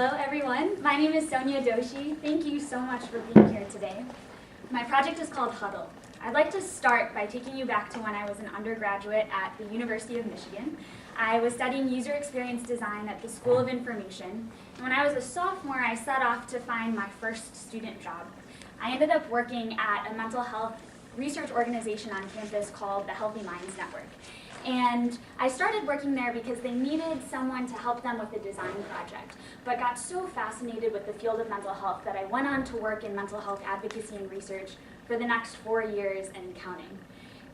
Hello everyone, my name is Sonia Doshi. Thank you so much for being here today. My project is called Huddle. I'd like to start by taking you back to when I was an undergraduate at the University of Michigan. I was studying user experience design at the School of Information, and when I was a sophomore, I set off to find my first student job. I ended up working at a mental health research organization on campus called the Healthy Minds Network. And I started working there because they needed someone to help them with a design project, but got so fascinated with the field of mental health that I went on to work in mental health advocacy and research for the next 4 years and counting.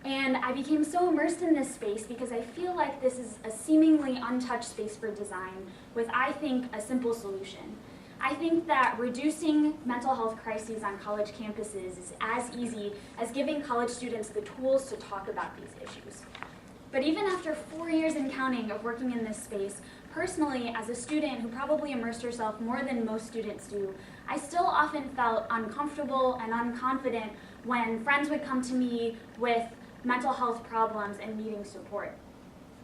And I became so immersed in this space because I feel like this is a seemingly untouched space for design with, I think, a simple solution. I think that reducing mental health crises on college campuses is as easy as giving college students the tools to talk about these issues. But even after 4 years and counting of working in this space, personally, as a student who probably immersed herself more than most students do, I still often felt uncomfortable and unconfident when friends would come to me with mental health problems and needing support.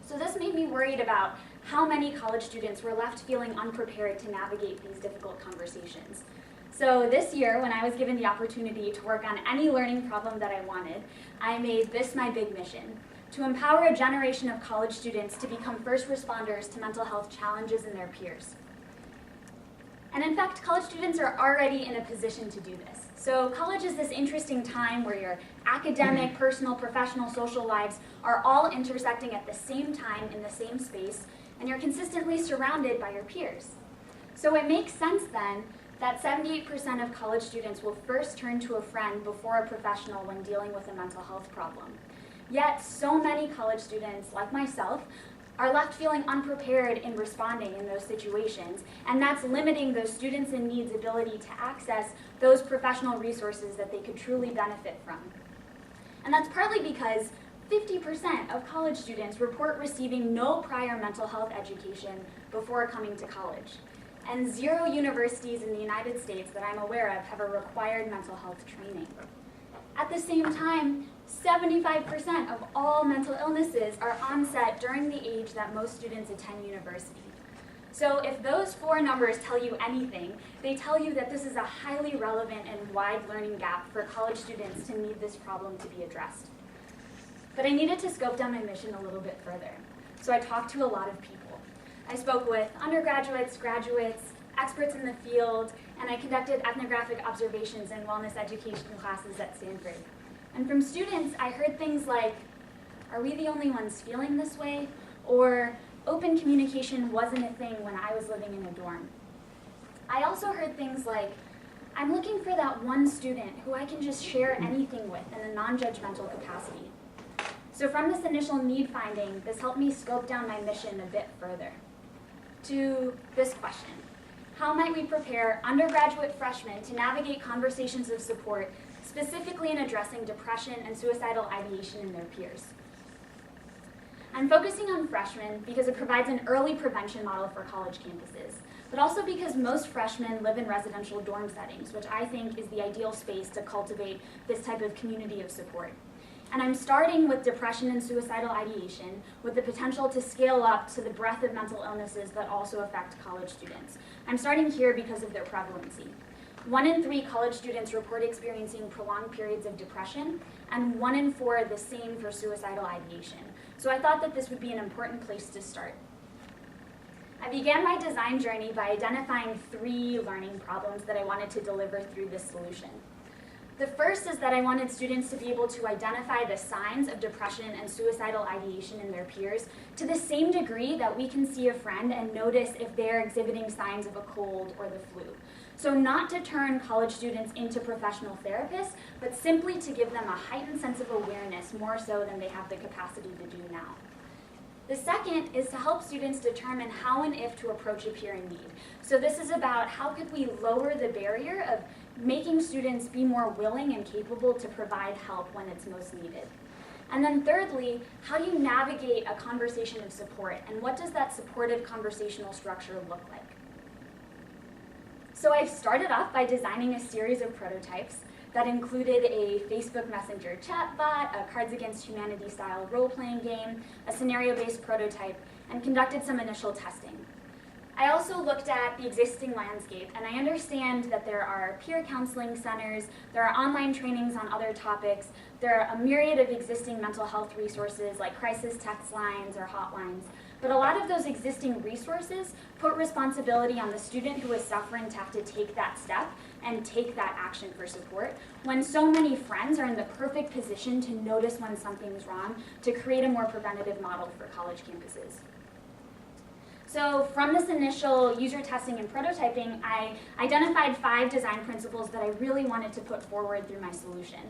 So this made me worried about how many college students were left feeling unprepared to navigate these difficult conversations. So this year, when I was given the opportunity to work on any learning problem that I wanted, I made this my big mission: to empower a generation of college students to become first responders to mental health challenges in their peers. And in fact, college students are already in a position to do this. So college is this interesting time where your academic, personal, professional, social lives are all intersecting at the same time in the same space, and you're consistently surrounded by your peers. So it makes sense then that 78% of college students will first turn to a friend before a professional when dealing with a mental health problem. Yet, so many college students, like myself, are left feeling unprepared in responding in those situations, and that's limiting those students in need's ability to access those professional resources that they could truly benefit from. And that's partly because 50% of college students report receiving no prior mental health education before coming to college. And 0 universities in the United States that I'm aware of have a required mental health training. At the same time, 75% of all mental illnesses are onset during the age that most students attend university. So if those 4 numbers tell you anything, they tell you that this is a highly relevant and wide learning gap for college students to need this problem to be addressed. But I needed to scope down my mission a little bit further. So I talked to a lot of people. I spoke with undergraduates, graduates, experts in the field, and I conducted ethnographic observations and wellness education classes at Stanford. And from students, I heard things like, "Are we the only ones feeling this way?" Or, "Open communication wasn't a thing when I was living in a dorm." I also heard things like, "I'm looking for that one student who I can just share anything with in a non-judgmental capacity." So from this initial need finding, this helped me scope down my mission a bit further to this question: how might we prepare undergraduate freshmen to navigate conversations of support, specifically in addressing depression and suicidal ideation in their peers? I'm focusing on freshmen because it provides an early prevention model for college campuses, but also because most freshmen live in residential dorm settings, which I think is the ideal space to cultivate this type of community of support. And I'm starting with depression and suicidal ideation with the potential to scale up to the breadth of mental illnesses that also affect college students. I'm starting here because of their prevalency. 1 in 3 college students report experiencing prolonged periods of depression, and 1 in 4 the same for suicidal ideation. So I thought that this would be an important place to start. I began my design journey by identifying 3 learning problems that I wanted to deliver through this solution. The first is that I wanted students to be able to identify the signs of depression and suicidal ideation in their peers to the same degree that we can see a friend and notice if they're exhibiting signs of a cold or the flu. So not to turn college students into professional therapists, but simply to give them a heightened sense of awareness, more so than they have the capacity to do now. The second is to help students determine how and if to approach a peer in need. So this is about how could we lower the barrier of making students be more willing and capable to provide help when it's most needed. And then thirdly, how do you navigate a conversation of support, and what does that supportive conversational structure look like? So I started off by designing a series of prototypes that included a Facebook Messenger chatbot, a Cards Against Humanity style role-playing game, a scenario-based prototype, and conducted some initial testing. I also looked at the existing landscape, and I understand that there are peer counseling centers, there are online trainings on other topics, there are a myriad of existing mental health resources like crisis text lines or hotlines. But a lot of those existing resources put responsibility on the student who is suffering to have to take that step and take that action for support, when so many friends are in the perfect position to notice when something's wrong, to create a more preventative model for college campuses. So from this initial user testing and prototyping, I identified 5 design principles that I really wanted to put forward through my solution.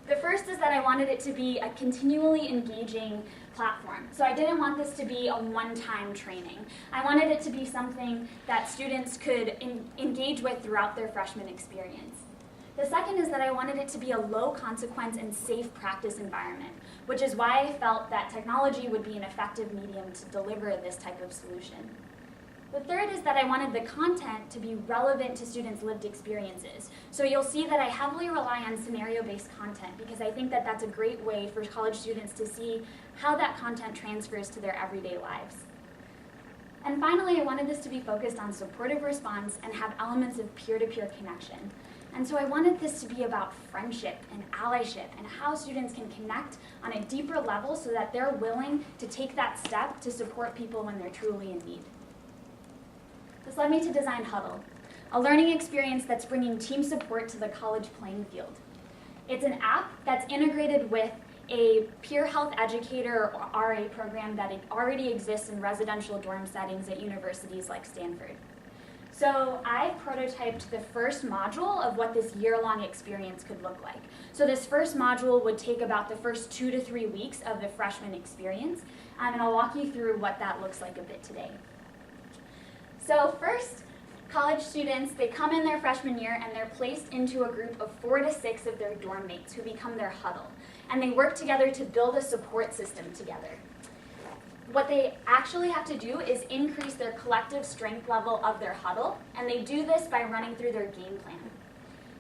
The first is that I wanted it to be a continually engaging platform. So I didn't want this to be a one-time training. I wanted it to be something that students could engage with throughout their freshman experience. The second is that I wanted it to be a low consequence and safe practice environment, which is why I felt that technology would be an effective medium to deliver this type of solution. The third is that I wanted the content to be relevant to students' lived experiences. So you'll see that I heavily rely on scenario-based content because I think that that's a great way for college students to see how that content transfers to their everyday lives. And finally, I wanted this to be focused on supportive response and have elements of peer-to-peer connection. And so I wanted this to be about friendship and allyship and how students can connect on a deeper level so that they're willing to take that step to support people when they're truly in need. This led me to design Huddle, a learning experience that's bringing team support to the college playing field. It's an app that's integrated with a peer health educator or RA program that already exists in residential dorm settings at universities like Stanford. So I prototyped the first module of what this year-long experience could look like. So this first module would take about the first 2 to 3 weeks of the freshman experience, and I'll walk you through what that looks like a bit today. So first, college students, they come in their freshman year and they're placed into a group of 4 to 6 of their dorm mates who become their huddle. And they work together to build a support system together. What they actually have to do is increase their collective strength level of their huddle, and they do this by running through their game plan.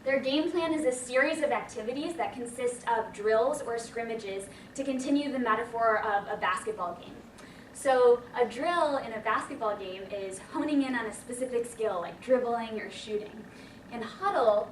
Their game plan is a series of activities that consist of drills or scrimmages to continue the metaphor of a basketball game. So a drill in a basketball game is honing in on a specific skill like dribbling or shooting. In Huddle,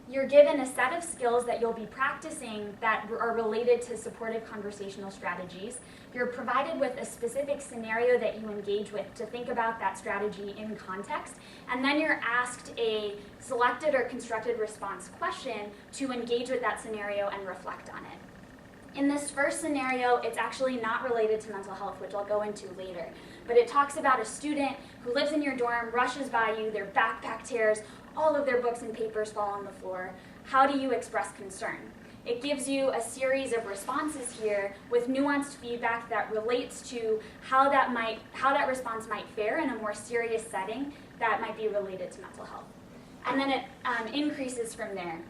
you're given a set of skills that you'll be practicing that are related to supportive conversational strategies. You're provided with a specific scenario that you engage with to think about that strategy in context, and then you're asked a selected or constructed response question to engage with that scenario and reflect on it. In this first scenario, it's actually not related to mental health, which I'll go into later, but it talks about a student who lives in your dorm, rushes by you, their backpack tears, all of their books and papers fall on the floor. How do you express concern? It gives you a series of responses here with nuanced feedback that relates to how that response might fare in a more serious setting that might be related to mental health. And then it increases from there.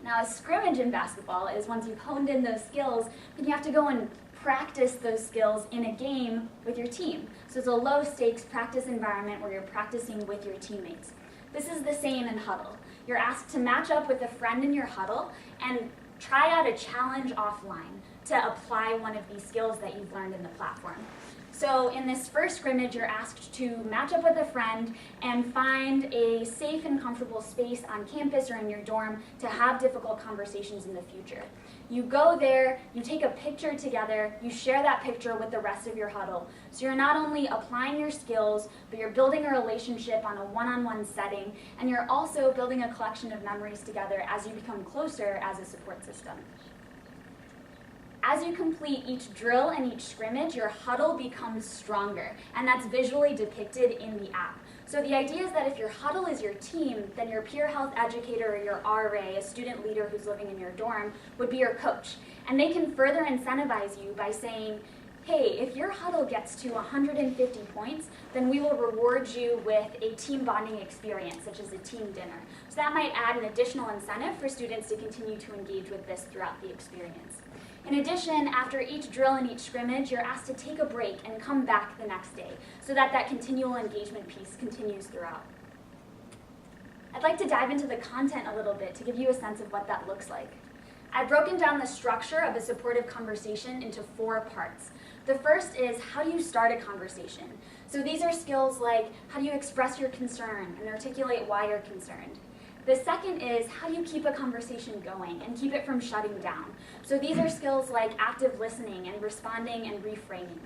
Now, a scrimmage in basketball is once you've honed in those skills, then you have to go and practice those skills in a game with your team. So it's a low-stakes practice environment where you're practicing with your teammates. This is the same in Huddle. You're asked to match up with a friend in your huddle and try out a challenge offline to apply one of these skills that you've learned in the platform. So in this first scrimmage, you're asked to match up with a friend and find a safe and comfortable space on campus or in your dorm to have difficult conversations in the future. You go there, you take a picture together, you share that picture with the rest of your huddle. So you're not only applying your skills, but you're building a relationship on a one-on-one setting, and you're also building a collection of memories together as you become closer as a support system. As you complete each drill and each scrimmage, your huddle becomes stronger, and that's visually depicted in the app. So the idea is that if your huddle is your team, then your peer health educator or your RA, a student leader who's living in your dorm, would be your coach. And they can further incentivize you by saying, hey, if your huddle gets to 150 points, then we will reward you with a team bonding experience, such as a team dinner. So that might add an additional incentive for students to continue to engage with this throughout the experience. In addition, after each drill and each scrimmage, you're asked to take a break and come back the next day so that that continual engagement piece continues throughout. I'd like to dive into the content a little bit to give you a sense of what that looks like. I've broken down the structure of a supportive conversation into 4 parts. The first is, how do you start a conversation? So these are skills like, how do you express your concern and articulate why you're concerned? The second is, how do you keep a conversation going and keep it from shutting down? So these are skills like active listening and responding and reframing.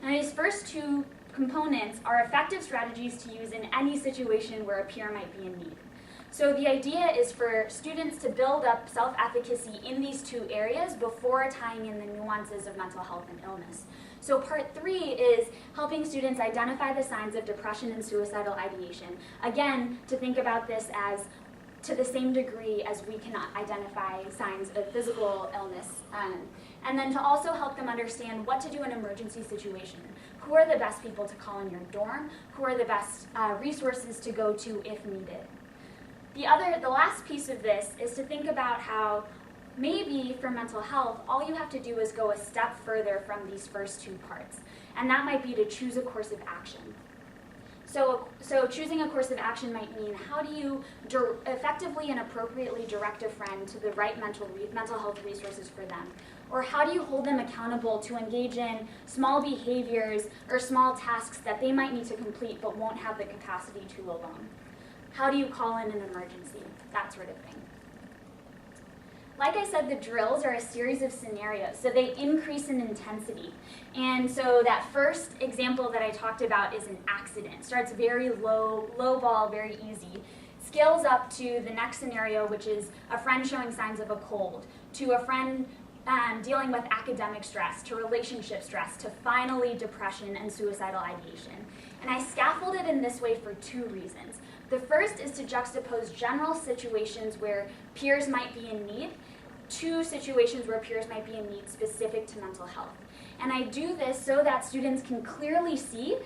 Now these first two components are effective strategies to use in any situation where a peer might be in need. So the idea is for students to build up self-efficacy in these two areas before tying in the nuances of mental health and illness. So part 3 is helping students identify the signs of depression and suicidal ideation. Again, to think about this as to the same degree as we can identify signs of physical illness. And then to also help them understand what to do in an emergency situation. Who are the best people to call in your dorm? Who are the best resources to go to if needed? The last piece of this is to think about how maybe for mental health, all you have to do is go a step further from these first two parts. And that might be to choose a course of action. So choosing a course of action might mean, how do you effectively and appropriately direct a friend to the right mental health resources for them? Or how do you hold them accountable to engage in small behaviors or small tasks that they might need to complete but won't have the capacity to alone? How do you call in an emergency? That sort of thing. Like I said, the drills are a series of scenarios, so they increase in intensity. And so that first example that I talked about is an accident. Starts very low ball, very easy. Scales up to the next scenario, which is a friend showing signs of a cold, to a friend dealing with academic stress, to relationship stress, to finally depression and suicidal ideation. And I scaffold it in this way for 2 reasons. The first is to juxtapose general situations where peers might be in need to situations where peers might be in need specific to mental health. And I do this so that students can clearly see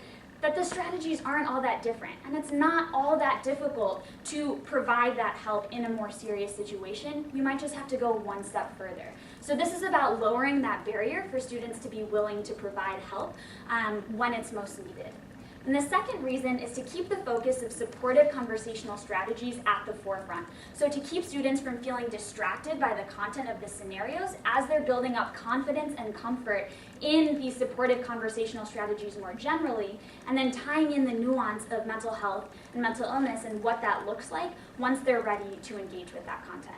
that the strategies aren't all that different, and it's not all that difficult to provide that help in a more serious situation. You might just have to go one step further. So this is about lowering that barrier for students to be willing to provide help when it's most needed. And the second reason is to keep the focus of supportive conversational strategies at the forefront. So to keep students from feeling distracted by the content of the scenarios as they're building up confidence and comfort in these supportive conversational strategies more generally, and then tying in the nuance of mental health and mental illness and what that looks like once they're ready to engage with that content.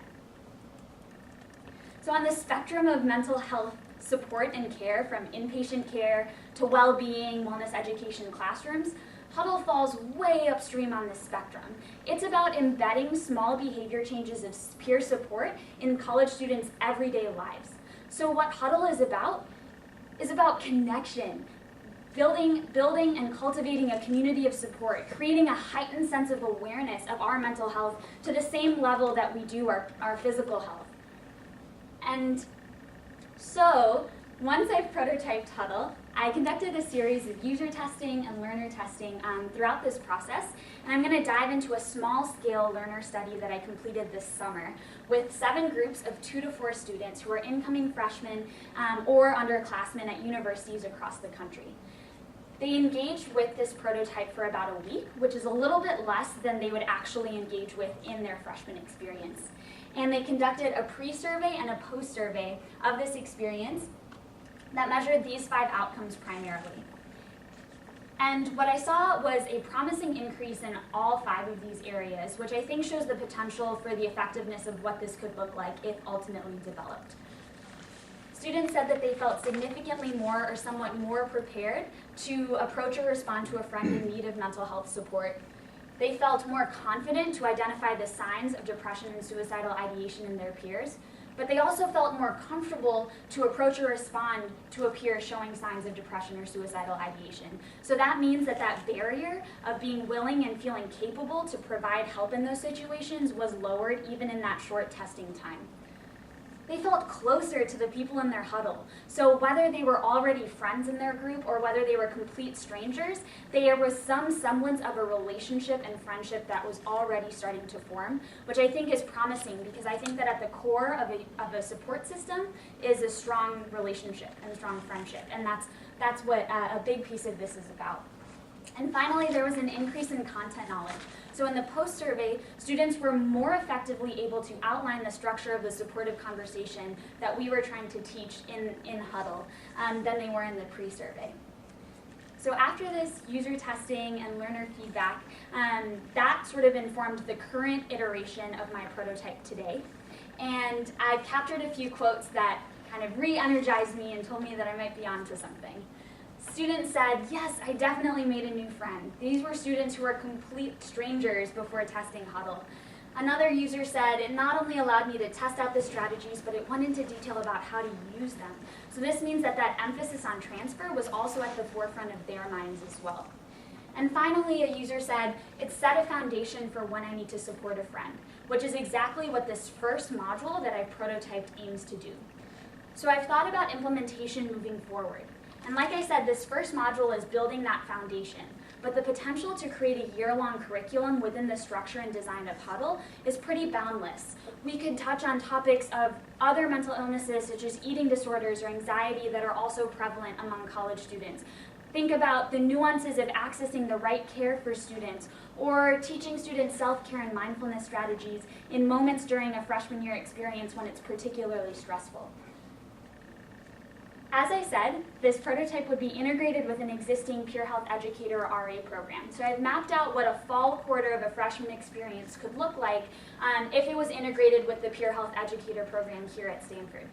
So on the spectrum of mental health support and care, from inpatient care to well-being, wellness education classrooms, Huddle falls way upstream on this spectrum. It's about embedding small behavior changes of peer support in college students' everyday lives. So what Huddle is about connection, building and cultivating a community of support, creating a heightened sense of awareness of our mental health to the same level that we do our physical health. And so, once I've prototyped Huddle, I conducted a series of user testing and learner testing throughout this process, and I'm going to dive into a small-scale learner study that I completed this summer with 7 groups of 2 to 4 students who are incoming freshmen or underclassmen at universities across the country. They engaged with this prototype for about a week, which is a little bit less than they would actually engage with in their freshman experience. And they conducted a pre-survey and a post-survey of this experience that measured these 5 outcomes primarily. And what I saw was a promising increase in all 5 of these areas, which I think shows the potential for the effectiveness of what this could look like if ultimately developed. Students said that they felt significantly more or somewhat more prepared to approach or respond to a friend in need of mental health support. They felt more confident to identify the signs of depression and suicidal ideation in their peers, but they also felt more comfortable to approach or respond to a peer showing signs of depression or suicidal ideation. So that means that that barrier of being willing and feeling capable to provide help in those situations was lowered even in that short testing time. They felt closer to the people in their huddle. So whether they were already friends in their group or whether they were complete strangers, there was some semblance of a relationship and friendship that was already starting to form, which I think is promising because I think that at the core of a support system is a strong relationship and a strong friendship, and that's what a big piece of this is about. And finally, there was an increase in content knowledge. So in the post-survey, students were more effectively able to outline the structure of the supportive conversation that we were trying to teach in Huddle than they were in the pre-survey. So after this user testing and learner feedback, that sort of informed the current iteration of my prototype today. And I've captured a few quotes that kind of re-energized me and told me that I might be onto something. Students said, yes, I definitely made a new friend. These were students who were complete strangers before testing Huddle. Another user said, it not only allowed me to test out the strategies, but it went into detail about how to use them. So this means that that emphasis on transfer was also at the forefront of their minds as well. And finally, a user said, it set a foundation for when I need to support a friend, which is exactly what this first module that I prototyped aims to do. So I've thought about implementation moving forward. And like I said, this first module is building that foundation, but the potential to create a year-long curriculum within the structure and design of Huddle is pretty boundless. We could touch on topics of other mental illnesses such as eating disorders or anxiety that are also prevalent among college students. Think about the nuances of accessing the right care for students, or teaching students self-care and mindfulness strategies in moments during a freshman year experience when it's particularly stressful. As I said, this prototype would be integrated with an existing Peer Health Educator or RA program. So I've mapped out what a fall quarter of a freshman experience could look like if it was integrated with the Peer Health Educator program here at Stanford.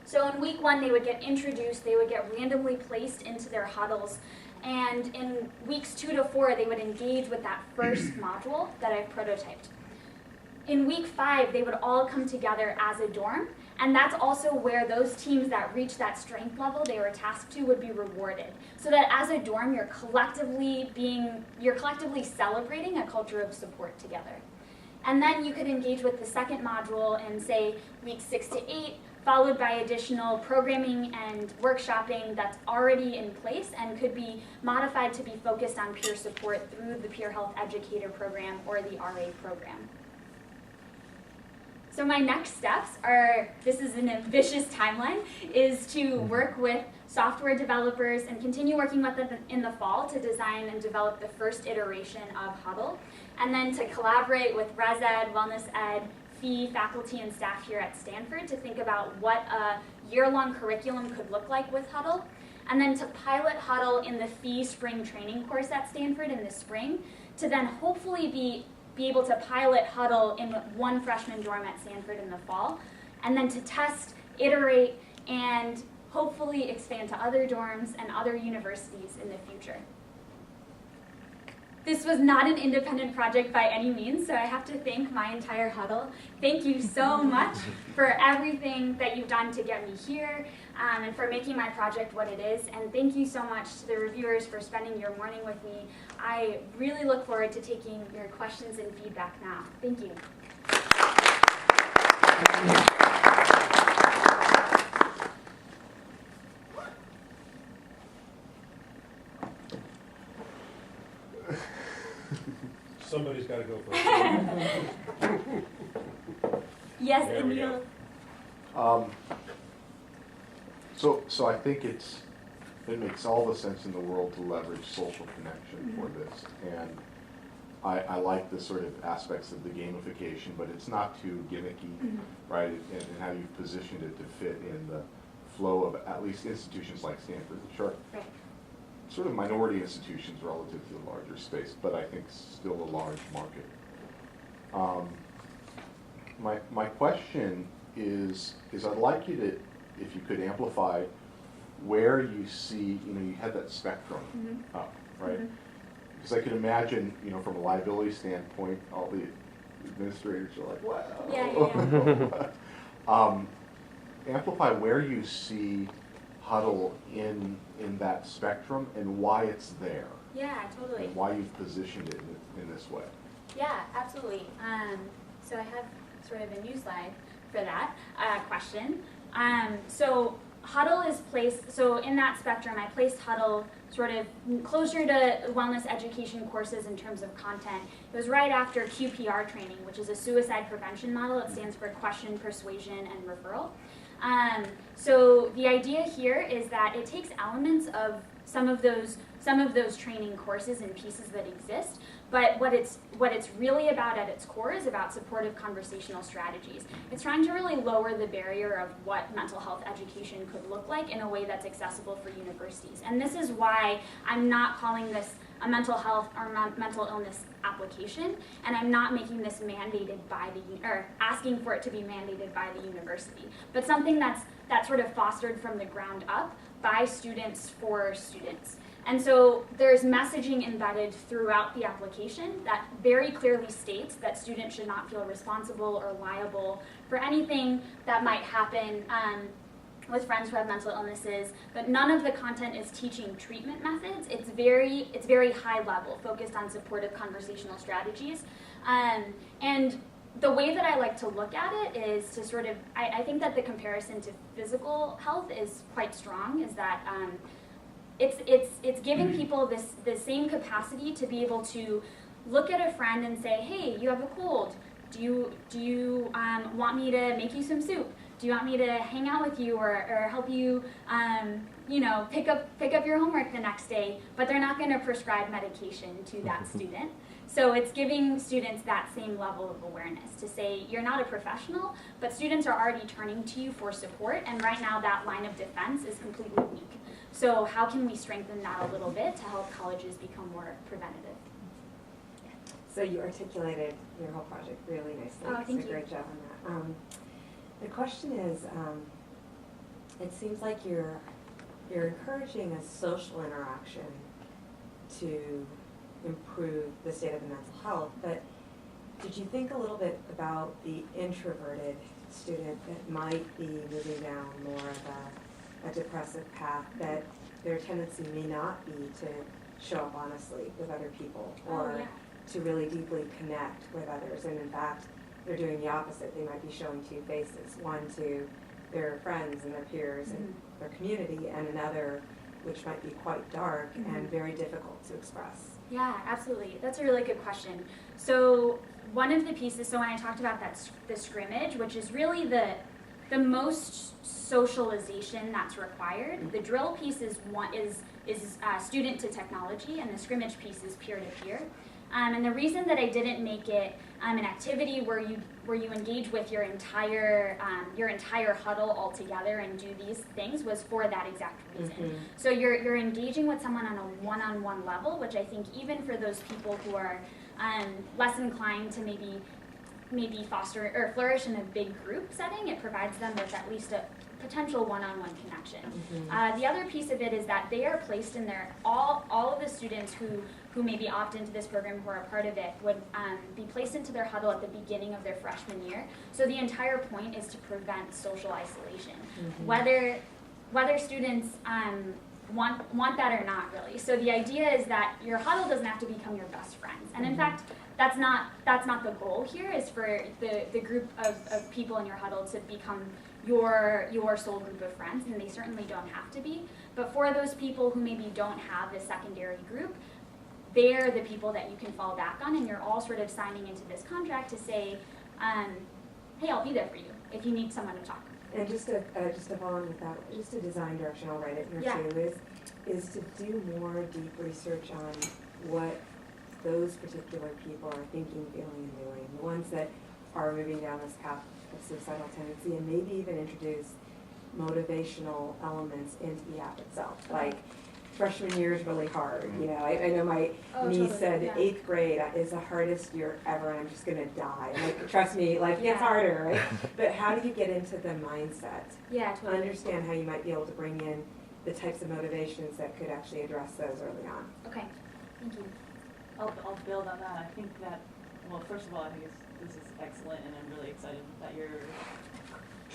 So in week 1, they would get introduced, they would get randomly placed into their huddles, and in weeks 2 to 4, they would engage with that first module that I've prototyped. In week 5, they would all come together as a dorm, and that's also where those teams that reach that strength level they were tasked to would be rewarded. So that as a dorm, you're collectively celebrating a culture of support together. And then you could engage with the second module in, say, weeks 6 to 8, followed by additional programming and workshopping that's already in place and could be modified to be focused on peer support through the Peer Health Educator program or the RA program. So my next steps are, this is an ambitious timeline, is to work with software developers and continue working with them in the fall to design and develop the first iteration of Huddle, and then to collaborate with Res Ed, Wellness Ed, FEE, faculty and staff here at Stanford to think about what a year-long curriculum could look like with Huddle, and then to pilot Huddle in the FEE spring training course at Stanford in the spring, to then hopefully be able to pilot Huddle in one freshman dorm at Stanford in the fall, and then to test, iterate, and hopefully expand to other dorms and other universities in the future. This was not an independent project by any means, so I have to thank my entire Huddle. Thank you so much for everything that you've done to get me here and for making my project what it is. And thank you so much to the reviewers for spending your morning with me. I really look forward to taking your questions and feedback now. Thank you. Somebody's got to go first. Yes, There and we you'll. So I think it makes all the sense in the world to leverage social connection for this, and I like the sort of aspects of the gamification, but it's not too gimmicky, right? And how you've positioned it to fit in the flow of at least institutions like Stanford, which are Right. sort of minority institutions relative to the larger space, but I think still a large market. My question is I'd like you to, if you could amplify where you see, you had that spectrum up, right? Because I can imagine, from a liability standpoint, all the administrators are like, wow. Yeah. Amplify where you see Huddle in that spectrum and why it's there. Yeah, totally. And why you've positioned it in this way. Yeah, absolutely. So I have sort of a new slide for that question. So Huddle is placed, so in that spectrum, I placed Huddle sort of closer to wellness education courses in terms of content. It was right after QPR training, which is a suicide prevention model. It stands for Question, Persuasion, and Referral. So the idea here is that it takes elements of some of some of those training courses and pieces that exist. But what it's really about at its core is about supportive conversational strategies. It's trying to really lower the barrier of what mental health education could look like in a way that's accessible for universities. And this is why I'm not calling this a mental health or mental illness application, and I'm not making this mandated by or asking for it to be mandated by the university, but something that's sort of fostered from the ground up by students for students. And so there's messaging embedded throughout the application that very clearly states that students should not feel responsible or liable for anything that might happen with friends who have mental illnesses, but none of the content is teaching treatment methods. It's very high level, focused on supportive conversational strategies. And the way that I like to look at it is to sort of, I think that the comparison to physical health is quite strong, is that it's giving people the same capacity to be able to look at a friend and say, hey, you have a cold. Do you want me to make you some soup? Do you want me to hang out with you or help you, pick up your homework the next day? But they're not going to prescribe medication to that student. So it's giving students that same level of awareness to say you're not a professional, but students are already turning to you for support, and right now that line of defense is completely weak. So how can we strengthen that a little bit to help colleges become more preventative? So you articulated your whole project really nicely. Oh, thank you. Great job on that. The question is, it seems like you're encouraging a social interaction to improve the state of the mental health, but did you think a little bit about the introverted student that might be moving down more of a depressive path, that their tendency may not be to show up honestly with other people or to really deeply connect with others, and in fact, they're doing the opposite. They might be showing two faces, one to their friends and their peers and their community, and another which might be quite dark and very difficult to express. Yeah, absolutely. That's a really good question. So one of the pieces, so when I talked about the scrimmage, which is really the most socialization that's required, the drill piece is student to technology, and the scrimmage piece is peer to peer. And the reason that I didn't make it an activity where you engage with your entire huddle all together and do these things was for that exact reason. So you're engaging with someone on a one-on-one level, which I think even for those people who are less inclined to maybe foster or flourish in a big group setting, it provides them with at least a potential one-on-one connection. The other piece of it is that they are placed in there, all of the students who maybe opt into this program, who are a part of it, would be placed into their huddle at the beginning of their freshman year. So the entire point is to prevent social isolation, whether students want that or not, really. So the idea is that your huddle doesn't have to become your best friends, and in fact, that's not the goal here. Is for the group of people in your huddle to become your sole group of friends, and they certainly don't have to be. But for those people who maybe don't have a secondary group, they're the people that you can fall back on, and you're all sort of signing into this contract to say, hey, I'll be there for you if you need someone to talk. And just to follow on with that, just a design direction, I'll write it here too, is to do more deep research on what those particular people are thinking, feeling, and doing. The ones that are moving down this path of suicidal tendency, and maybe even introduce motivational elements into the app itself. Like, freshman year is really hard. I know my niece said 8th grade is the hardest year ever, and I'm just going to die. Like, trust me, life gets harder, right? But how do you get into the mindset? Yeah, totally. Understand how you might be able to bring in the types of motivations that could actually address those early on. Okay, thank you. I'll build on that. I think that, well, first of all, I think this is excellent, and I'm really excited that you're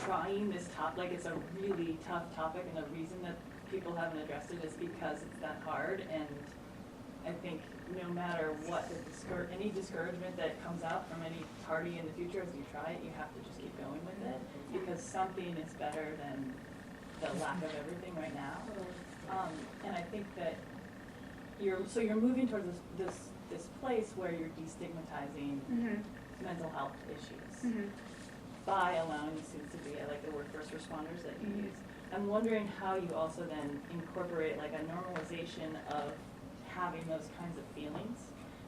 trying this topic. Like, it's a really tough topic, and the reason that people haven't addressed it is because it's that hard. And I think no matter what, any discouragement that comes out from any party in the future as you try it, you have to just keep going with it, because something is better than the lack of everything right now. And I think that you're moving towards this place where you're destigmatizing mental health issues by allowing the students to be like the word first responders that you use. I'm wondering how you also then incorporate like a normalization of having those kinds of feelings.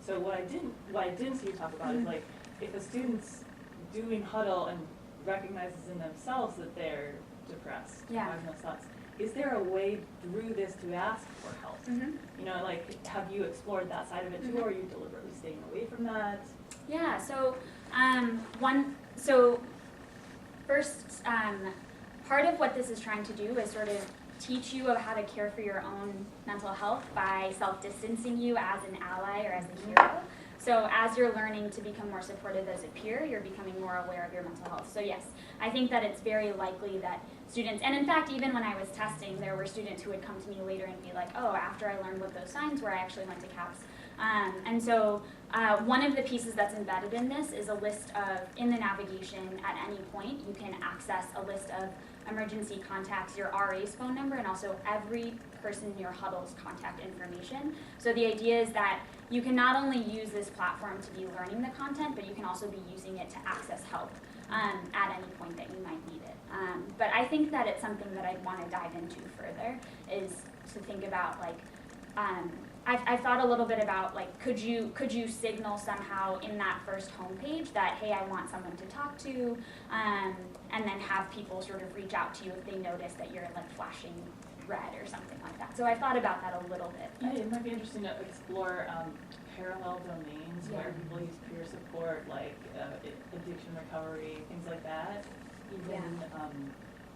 So what I didn't see you talk about is like, if a student's doing huddle and recognizes in themselves that they're depressed, having those thoughts, is there a way through this to ask for help? You know, like, have you explored that side of it too, or are you deliberately staying away from that? Yeah, so first, part of what this is trying to do is sort of teach you of how to care for your own mental health by self-distancing you as an ally or as a hero. So as you're learning to become more supportive as a peer, you're becoming more aware of your mental health. So yes, I think that it's very likely that students, and in fact, even when I was testing, there were students who would come to me later and be like, oh, after I learned what those signs were, I actually went to CAPS. And so one of the pieces that's embedded in this is a list of, in the navigation at any point, you can access a list of emergency contacts, your RA's phone number, and also every person in your huddle's contact information. So the idea is that you can not only use this platform to be learning the content, but you can also be using it to access help at any point that you might need it. But I think that it's something that I'd want to dive into further, is to think about, like, I've thought a little bit about, like, could you signal somehow in that first homepage that, hey, I want someone to talk to, and then have people sort of reach out to you if they notice that you're, like, flashing red or something like that. So I thought about that a little bit. Yeah, it might be interesting to explore parallel domains where people use peer support, like addiction recovery, things like that. Even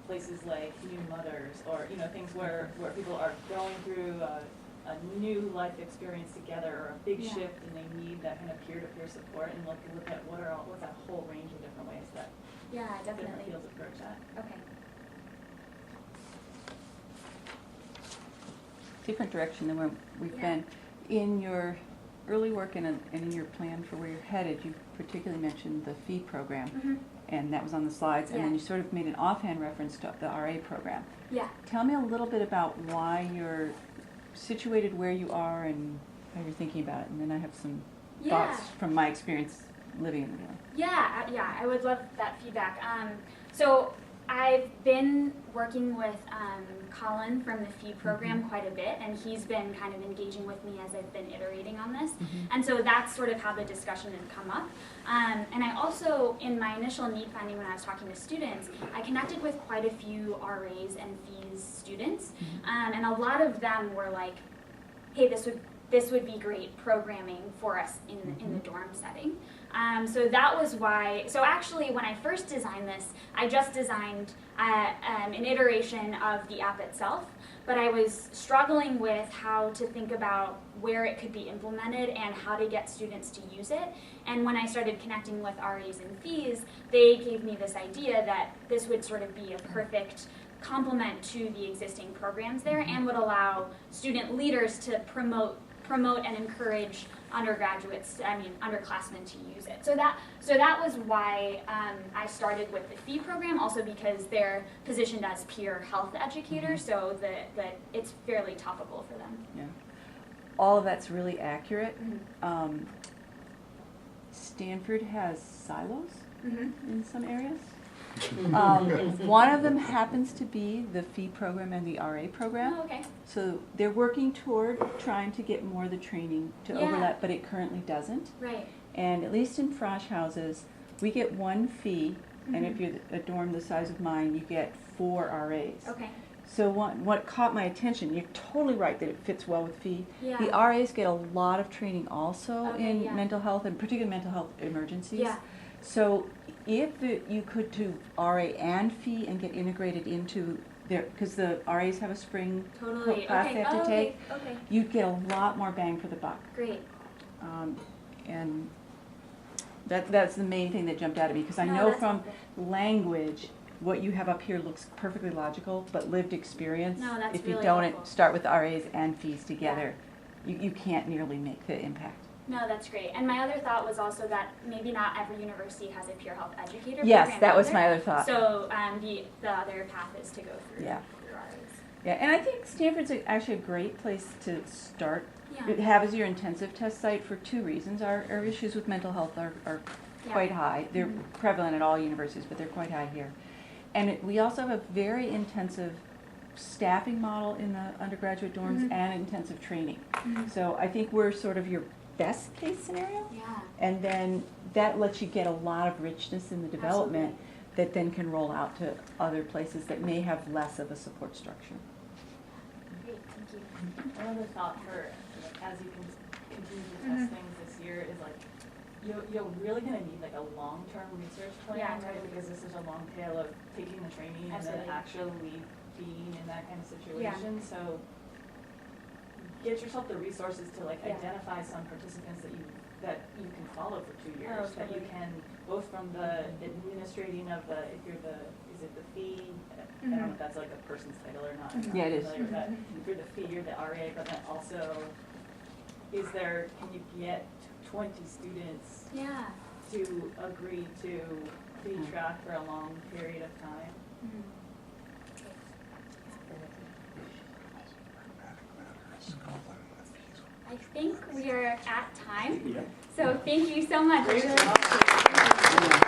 places like New Mothers, or things where people are going through a new life experience together, or a big shift, and they need that kind of peer-to-peer support, and look at what's that whole range of different ways that definitely different fields approach that. Okay. Different direction than where we've been. In your early work and in your plan for where you're headed, you particularly mentioned the fee program, and that was on the slides, and then you sort of made an offhand reference to the RA program. Yeah. Tell me a little bit about why you're situated where you are and how you're thinking about it, and then I have some thoughts from my experience living in the valley. Yeah, I would love that feedback. So I've been working with Colin from the FEE program quite a bit, and he's been kind of engaging with me as I've been iterating on this. And so that's sort of how the discussion had come up. And I also, in my initial need finding when I was talking to students, I connected with quite a few RAs and FEEs students, and a lot of them were like, hey, this would be great programming for us in the dorm setting. So that was why, so actually when I first designed this, I just designed an iteration of the app itself, but I was struggling with how to think about where it could be implemented and how to get students to use it. And when I started connecting with RAs and FEEs, they gave me this idea that this would sort of be a perfect complement to the existing programs there, and would allow student leaders to promote and encourage underclassmen to use it. So that was why I started with the FEE program, also because they're positioned as peer health educators, so that it's fairly topical for them. Yeah. All of that's really accurate. Stanford has silos in some areas. One of them happens to be the FEE program and the RA program. Oh, okay. So they're working toward trying to get more of the training to overlap, but it currently doesn't. Right. And at least in Frosh houses, we get one fee, and if you're a dorm the size of mine, you get 4 RAs. Okay. So what caught my attention, you're totally right that it fits well with fee. Yeah. The RAs get a lot of training also in yeah. mental health, and particularly mental health emergencies. Yeah. So if you could do RA and fee and get integrated into their, because the RAs have a spring Totally. class they have to take, Okay. you'd get a lot more bang for the buck. Great. And that's the main thing that jumped out at me, because I No, know that's from helpful. language, what you have up here looks perfectly logical, but lived experience, No, that's if you really don't helpful. start with RAs and fees together, you can't nearly make the impact. No, that's great. And my other thought was also that maybe not every university has a peer health educator Yes, program that was either. my other thought. So the other path is to go through Yeah. RAs. Yeah, and I think Stanford's actually a great place to start. Yeah. It have as your intensive test site for 2 reasons. Our issues with mental health are quite high. They're prevalent at all universities, but they're quite high here. And we also have a very intensive staffing model in the undergraduate dorms Mhm. and intensive training. Mhm. So I think we're sort of your best case scenario. Yeah. And then that lets you get a lot of richness in the development Absolutely. that then can roll out to other places that may have less of a support structure. Great, thank you. Another thought for, like, as you can continue to Mhm. test things this year is like, you're really gonna need like a long-term research plan, Yeah, right? totally. Because this is a long tail of taking the training and Absolutely. then actually being in that kind of situation. So get yourself the resources to like Yeah. identify some participants that you can follow for 2 years. Oh, That you totally. can, both from the administrating of the, if you're the, is it the fee? I don't know Mhm. if that's like a person's title or not. Mhm. Yeah, it is. I'm not familiar with that. If you're the fee, you're the RA, but then also, can you get 20 students Yeah. to agree to be Mhm. tracked for a long period of time? Mhm. I think we are at time. So thank you so much. I Great really job. appreciate it. Yeah.